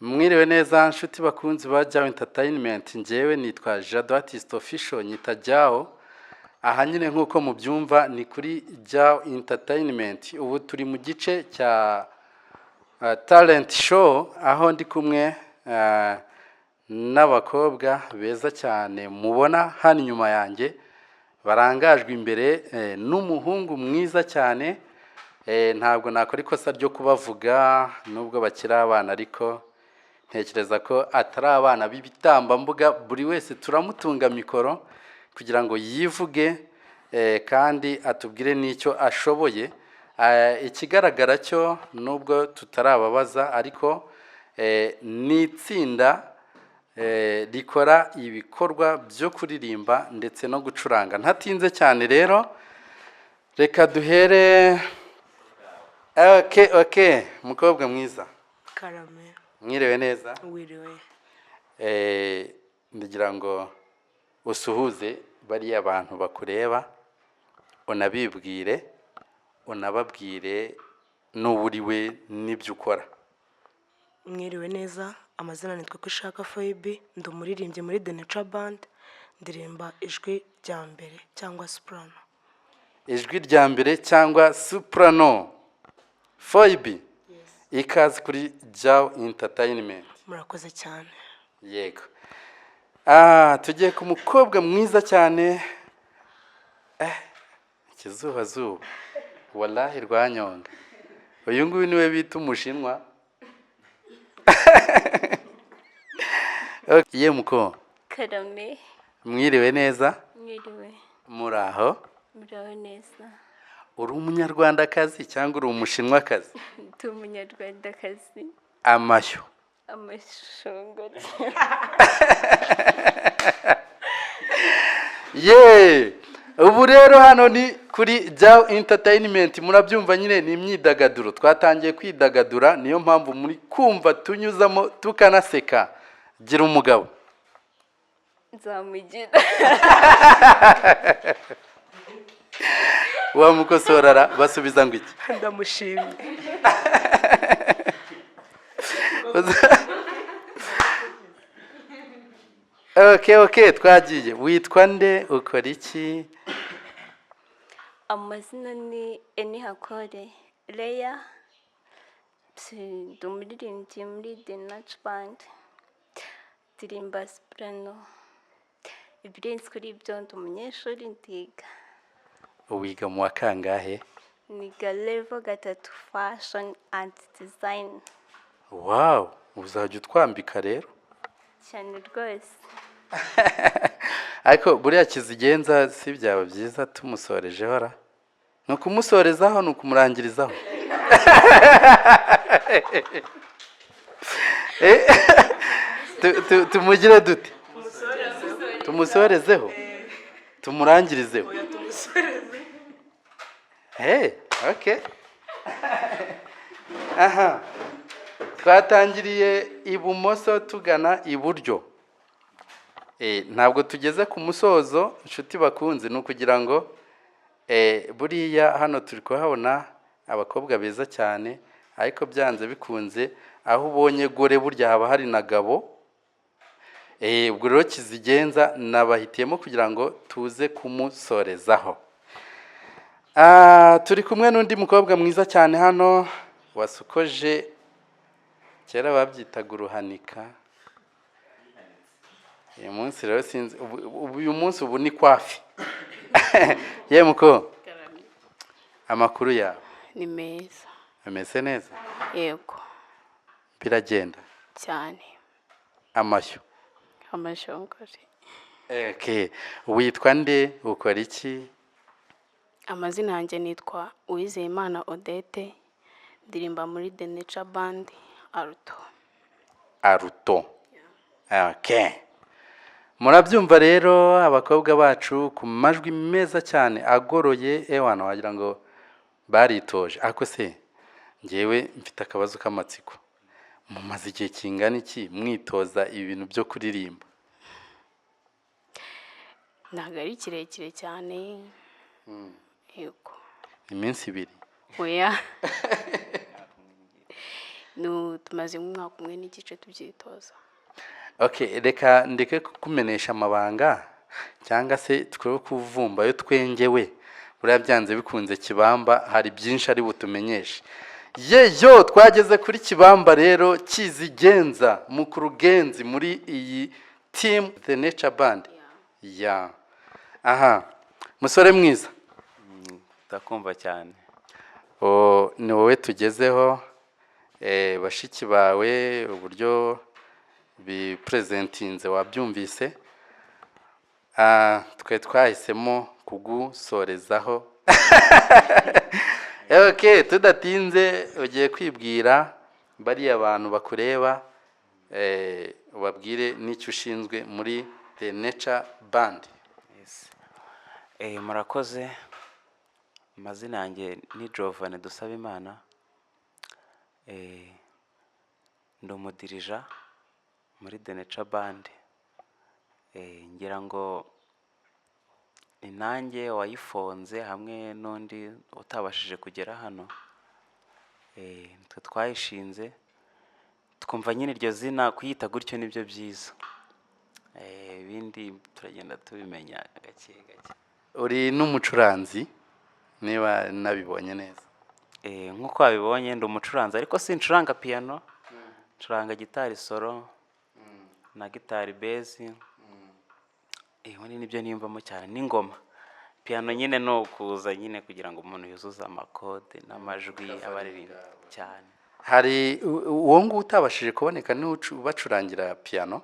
Mwiriwe neza nshuti bakunzi ba Jao Entertainment, njyewe nitwa Jado Artist Official nyita Jao. Aha nyine nkuko mubyumva ni kuri Jao Entertainment. Ubu turi mu gice cya talent show aho ndi kumwe n'abakobwa beza cyane mubona hano inyuma yanjye, barangajwe imbere n'umuhungu mwiza cyane. Ntabwo nakora ikosa ryo kubavuga nubwo bakiri abana, ariko ntekereza ko atari abana b'ibitambambuga. Buri wese turamutunga mikoro kugira ngo yivuge kandi atubwire n'icyo ashoboye. Ikigaragara cyo nubwo tutarababaza, ariko ni itsinda rikora ibikorwa byo kuririmba ndetse no gucuranga. Ntatinze cyane rero, reka duhere. Okay, mukobwa mwiza. Karame. Mwiriwe neza? Wiriwe. Ndagira ngo usuhuze bariya abantu bakureba, unabibwire, unababwire n'uburiwe n'ibyo ukora. Mwiriwe neza, amazina nitwa Kwishaka Phoebe, ndi umuririmbyi muri The Nature Band, ndirimba ijwi rya mbere cyangwa soprano. Ijwi rya mbere cyangwa soprano. Phoebe, ikaze kuri Jao Entertainment. Murakoze cyane. Yego. Tugiye ku mukobwa mwiza cyane. Ikizuba zuba. Wallahi rwanyonga. Uyu nguyu niwe bita umushinwa. Okay, muko. Karame. Mwiriwe neza? Mwiriwe. Muraho? Muraho neza. Uri umunyarwandakazi cyangwa uri umushinwakazi? Ndi umunyarwandakazi. Amashyo. Amashongore. Ubu rero hano ni kuri Jao Entertainment, murabyumva nyine ni imyidagaduro. Twatangiye kwidagadura, niyo mpamvu muri kumva tunyuzamo tukanaseka. Gira umugabo. Nzamugira. Wamukosorara basubiza ngo iki? Ndamushimye. Okay, twagiye. Witwa nde, ukora iki? Amazina ni Enihakore Leya. Ndi umuririmbyi muri The Nature Band, ndirimba soprano. Ibirenze kuri ibyo ndi umunyeshuri ndiga. Wiga mu wa kangahe? Niga level 3 fashion and design. Wow, uzajya utwambika rero? Cyane rwose. Ariko buriya Kizigenza si byaba byiza tumusorejeho ra? No kumusorezaho no kumurangirizaho. Tumugire dute? Tumusorezeho. Tumurangirizeho. Okay. Aha. Twatangiriye ibumoso tugana iburyo. Ntabwo tugeze ku musozo, inshuti bakunze, no kugira ngo buriya hano turi kuhabona abakobwa beza cyane, ariko byanze bikunze aho ubonye gore burya haba hari na gabo. Ubwo rero Kizigenza nabahitiyemo kugira ngo tuze kumusorezaho. Turi kumwe n'undi mukobwa mwiza cyane hano wasukoje, kera babyitaga uruhanika. Uyu munsi rero sinzi, uyu munsi ubu ni kwafi. Muko, amakuru yawe? Ni meza. Ameze neza? Yego. Biragenda? Cyane. Amashyo? Amashongore. Okay. Witwa nde, ukora iki? Amazina yanjye nitwa Uwizeyimana Odette, ndirimba muri The Nature Band, Aruto. Okay. Murabyumva rero abakobwa bacu ku majwi meza cyane agoroye, ewana wagira ngo baritoje. Ako se ngewe mfite akabazo k'amatsiko. Mumaze igihe kingana iki mwitoza ibintu byo kuririmba? Ntabwo ari kirekire cyane. Yego. Iminsi 2. Oya. tumaze nk'umwaka umwe n'igice tubyitoza. Okay, reka ndeke kukumenesha amabanga cyangwa se twe kuvumba yo twengewe buriya byanze bikunze Kibamba hari byinshi ari butumenyeshe. Yeyo twageze kuri Kibamba rero kizigenza mukurugenzi muri iyi team The Nature Band. Ya. Aha. Musore mwiza. Ndakumva cyane. Ni wowe tugezeho bashiki bawe uburyo bipresentinze wabyumvise. Twe twahisemo kugusorezaho. Okay, tudatinze ugiye kwibwira bariya abantu bakureba ubabwire n'icyo ushinzwe muri The Nature Band. Yes. Murakoze. Amazina yanjye ni Giovanni Dusabimana. Ndi umudirija muri The Nature Band. Ngira ngo ni nanjye wayifonze hamwe n'undi utabashije kugera hano. Twe twayishinze twumva nyine iryo zina kuyita gutyo nibyo byiza. Ibindi turagenda tubimenya gake gake. Uri n'umucuranzi niba nabibonye neza. Nkuko wabibonye ndi umucuranzi ariko sincuranga piano. Ncuranga gitari solo na gitari bass. Nibyo nimvamo cyane n'ingoma. Piano nyine no kuza nyine kugira ngo umuntu yuzuze amakode n'amajwi abaririmba cyane. Hari uwo ngo utabashije kuboneka ni bacurangira piano?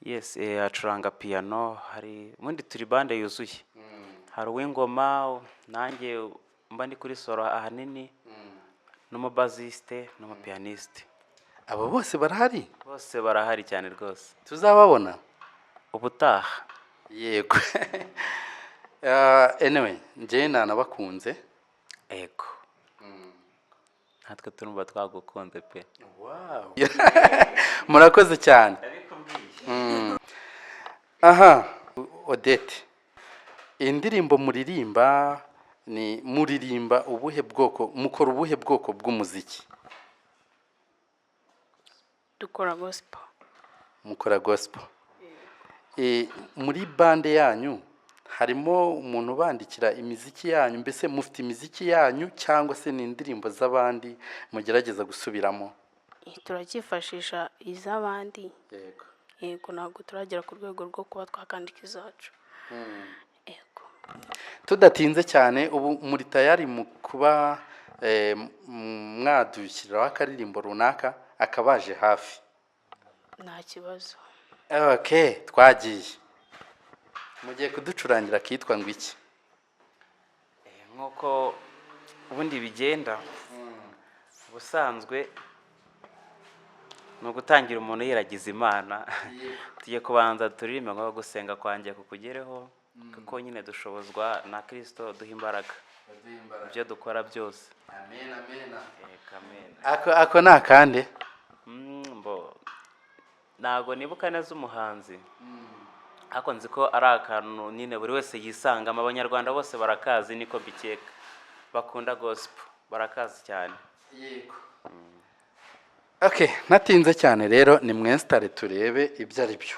Yes, acuranga piano. Hari mundi turi bande yuzuye. Hari uw'ingoma nanjye mba ndi kuri solo ahanini n'umubasiste n'umupianiste. Abo bose barahari? Bose barahari cyane rwose. Tuzababona ubutaha. Yego. Anyway, nje nanabakunze. Ego. Natwe turumva twagukunze pe. Wow. Murakoze cyane. Aha, Odette. Indirimbo muririmba ni muririmba ubuhe bwoko, mukora ubuhe bwoko bw'umuziki? Dukora gospel. Mukora gospel. Muri bande yanyu harimo umuntu ubandikira imiziki yanyu, mbese mufite imiziki yanyu cyangwa se ni indirimbo z'abandi mugerageza gusubiramo? Turacyifashisha iz'abandi. Yego. Yego, ntabwo turagera ku rwego rwo kuba twakandika izacu. Yego. Tudatinze cyane ubu muri tayari mu kuba mwadushyiraho akaririmbo runaka akabaje hafi? Nta kibazo. Okay, twagiye. Mugiye kuducurangira kitwa ngo iki? Nkuko ubundi bigenda ubusanzwe no gutangira umuntu yiragiza Imana. Tugiye kubanza turirimba ngo gusenga kwanjye kukugereho kuko nyine dushobozwa na Kristo duha imbaraga ibyo dukora byose. Amen, amen. Amen. Ako nakande? Nago nibuka neza umuhanzi. Ako nzi ko ari akantu nyine buri wese yisangamo. Abanyarwanda bose barakazi niko bikeka. Bakunda gospel. Barakazi cyane. Yego. Okay, natinze cyane rero ni mwestare turebe ibyo ari byo.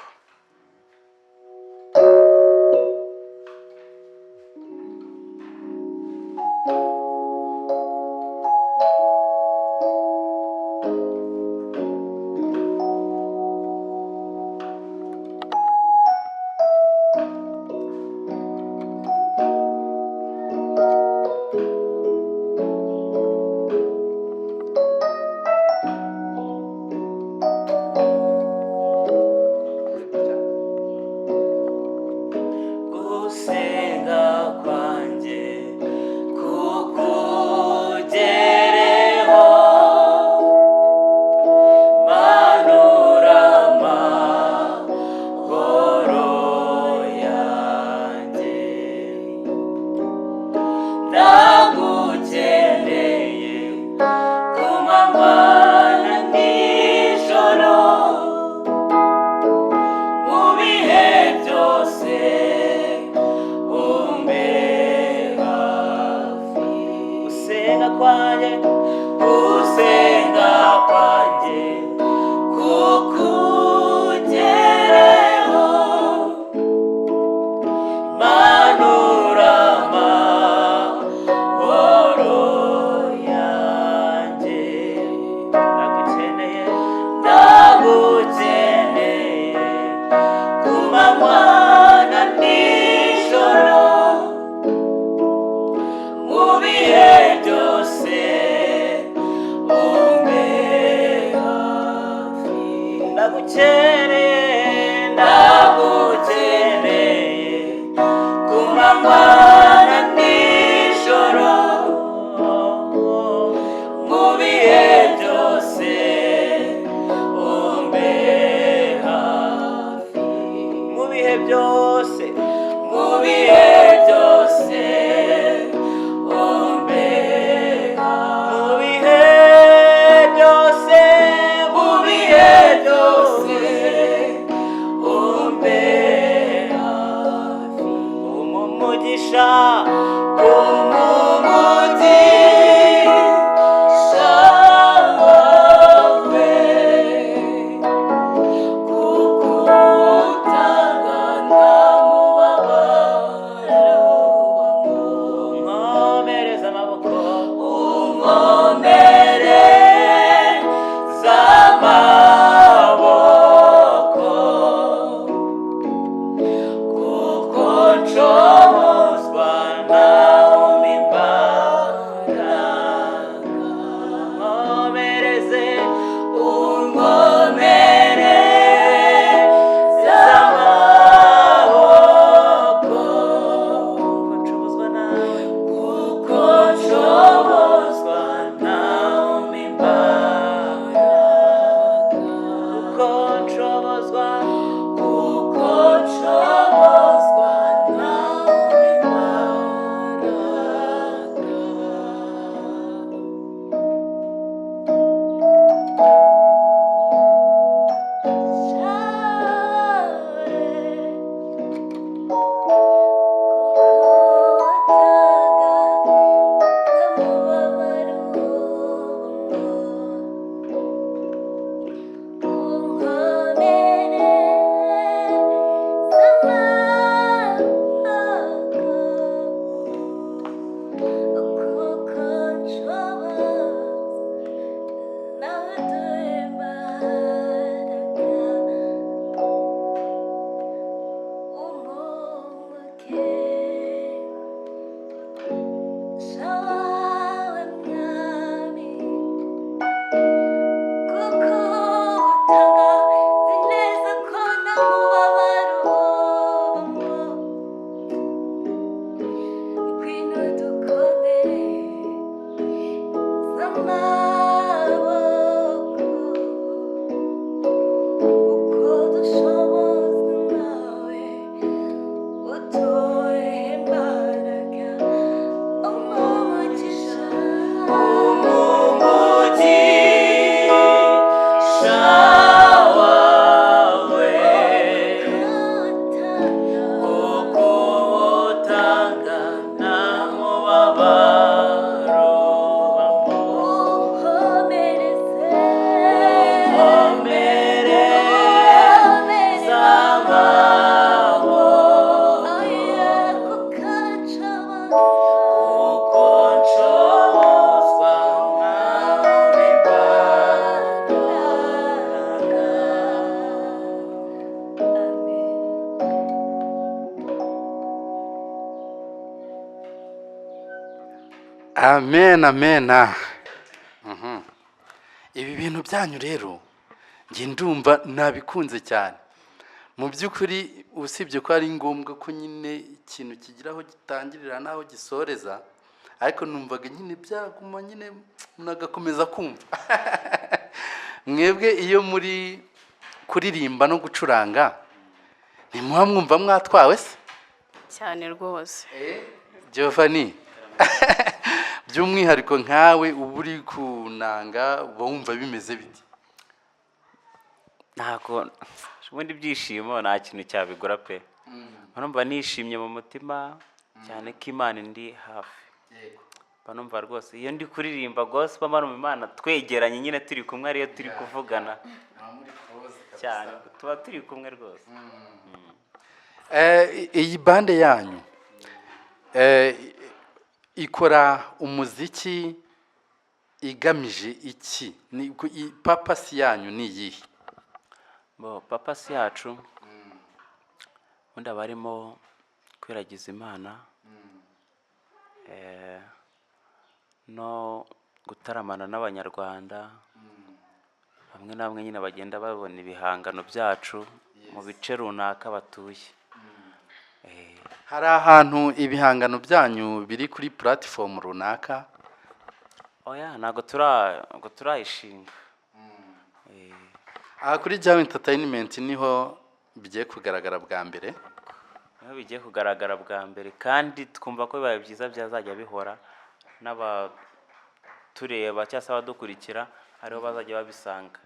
ndagukeneye ku manywa na nijoro mu bihe byose umbe hafi mu bihe byose mu bihe byose umbe hafi mu bihe byose mu bihe byose umbe hafi umugisha umugisha wawe kuko utangana mubabaro unkomereza amaboko unkomereza amaboko kuko nshobozwa nawe imbaraga unkomereze unkomereze amaboko kuko nshobozwa nawe kuko nshobozwa nawe imbaraga kuko nshobozwa nawe amen amen. Ibi bintu byanyu rero njye ndumva nabikunze cyane mu by'ukuri, usibye ko ari ngombwa ko nyine ikintu kigira aho gitangirira n'aho gisoreza, ariko numvaga nyine byaguma nyine munagakomeza kumva. Mwebwe iyo muri kuririmba no gucuranga ntimuba mwumva mwatwawe se? cyane rwose. Giovanni, by'umwihariko nkawe uba uri kunanga uba wumva bimeze biti? ntabwo ubundi ibyishimo nta kintu cyabigura pe. numva nishimye mu mutima cyane ko Imana ndi hafi. numva rwose iyo ndi kuririmba gospel manu Imana twegeranye nyine turi kumwe, ariyo turi kuvugana cyane, tuba turi kumwe rwose. Iyi bande yanyu ikora umuziki igamije iki? Papasi yanyu ni iyihe? Papasi yacu ubundi aba arimo kwiragiza Imana no gutaramana n'Abanyarwanda, bamwe na bamwe nyine bagenda babona ibihangano byacu mu bice runaka batuye. hari ahantu ibihangano byanyu biri kuri puratifomu runaka? Oya, ntabwo turayishinga. aha kuri Jawe Entertainment niho bigiye kugaragara bwa mbere? Niho bigiye kugaragara bwa mbere, kandi twumva ko bibaye byiza byazajya bihora, n'abatureba cyangwa se abadukurikira ariho bazajya babisanga.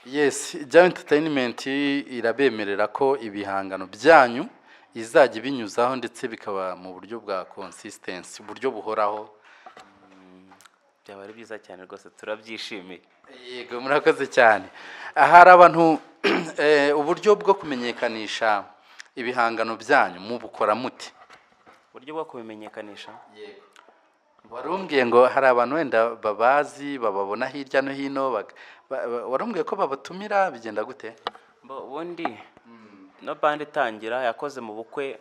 Yes, Jawe Entertainment irabemerera ko ibihangano byanyu izajya ibinyuzaho ndetse bikaba mu buryo bwa consistency, uburyo buhoraho. Byaba ari byiza cyane rwose, turabyishimiye. Yego, murakoze cyane. Hari abantu uburyo bwo kumenyekanisha ibihangano byanyu mubukora muti? Uburyo bwo kubimenyekanisha? Yego. Warumbwiye ngo hari abantu wenda babazi bababona hirya no hino, warumbwiye ko babatumira, bigenda gute? Ubundi no band itangira yakoze mu bukwe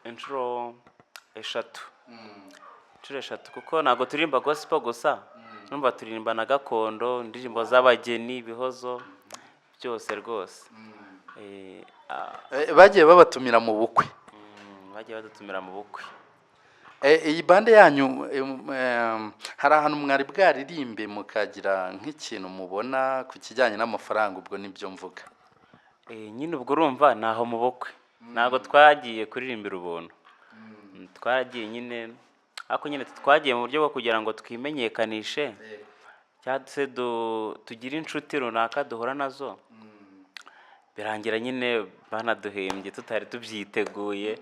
inshuro eshatu, kuko ntabwo turirimba gospel gusa, numva turirimba na gakondo, indirimbo z'abageni, ibihozo byose rwose. bagiye babatumira mu bukwe? Bagiye badutumira mu bukwe. iyi bande yanyu hari ahantu mwari bwaririmbe mukagira nk'ikintu mubona ku kijyanye n'amafaranga? Ubwo nibyo mvuga. Nyine ubwo urumva naho mu bukwe ntabwo twagiye kuririmbira ubuntu, twaragiye nyine, ariko nyine twagiye mu buryo bwo kugira ngo twimenyekanishe, cyangwa se tugire inshuti runaka duhura nazo, birangira nyine banaduhembye tutari tubyiteguye,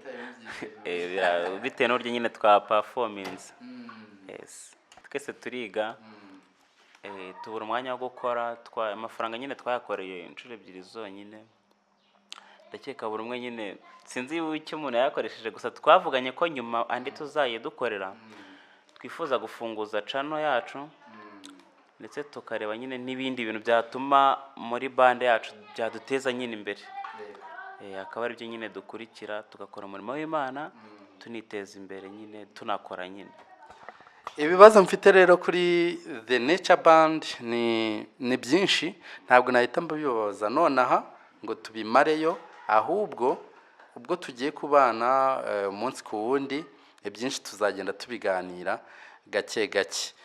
bitewe n'uburyo nyine twa performance. Twese turiga, tubura umwanya wo gukora, amafaranga nyine twayakoreye inshuro ebyiri zonyine, ndakeka buri umwe nyine sinzi icyo umuntu yakoresheje, gusa twavuganye ko nyuma andi tuzaye dukorera twifuza gufunguza channel yacu, ndetse tukareba nyine n'ibindi bintu byatuma muri bande yacu byaduteza nyine imbere. Akaba ari byo nyine dukurikira, tugakora umurimo w'Imana, tuniteza imbere nyine, tunakora nyine. Ibibazo mfite rero kuri The Nature Band ni byinshi, ntabwo nahita mbibabaza nonaha ngo tubimareyo, ahubwo ubwo tugiye kubana umunsi ku wundi, byinshi tuzagenda tubiganira gake gake.